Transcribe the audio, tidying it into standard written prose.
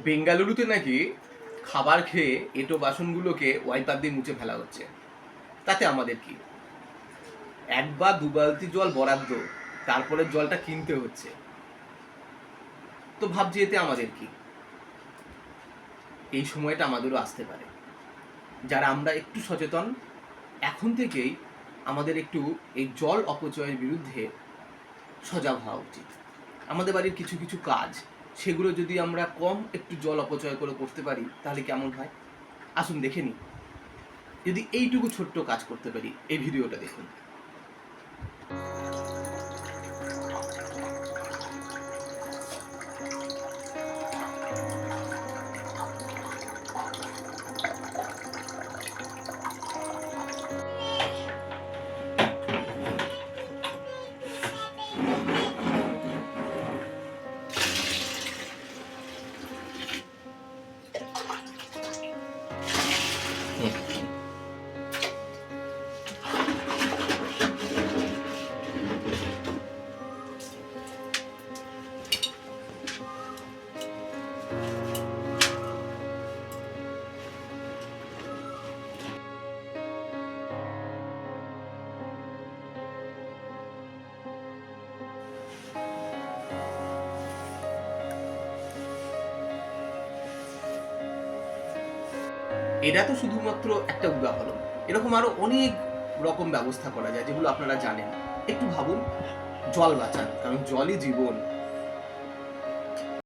বেঙ্গালুরুতে নাকি খাবার খেয়ে এঁটো বাসনগুলোকে ওয়াইপার দিয়ে মুছে ফেলা হচ্ছে। তাতে আমাদের কি? এক বা দু বালতি জল বরাদ্দ, তারপরে জলটা কিনতে হচ্ছে। তো ভাবছি এতে আমাদের কি? এই সময়টা আমাদেরও আসতে পারে, যারা আমরা একটু সচেতন। এখন থেকেই আমাদের একটু এই জল অপচয়ের বিরুদ্ধে সজাগ হওয়া উচিত। আমাদের বাড়ির কিছু কিছু কাজ, সেগুলো যদি আমরা কম একটু জল অপচয় করে করতে পারি, তাহলে কেমন হয়? আসুন দেখে নিই। যদি এইটুকু ছোট্ট কাজ করতে পারি, এই ভিডিওটা দেখুন। এটা তো শুধুমাত্র একটা উদাহরণ। এরকম আরো অনেক রকম ব্যবস্থা করা যায়, যেগুলো আপনারা জানেন। একটু ভাবুন, জল বাঁচান, কারণ জলই জীবন।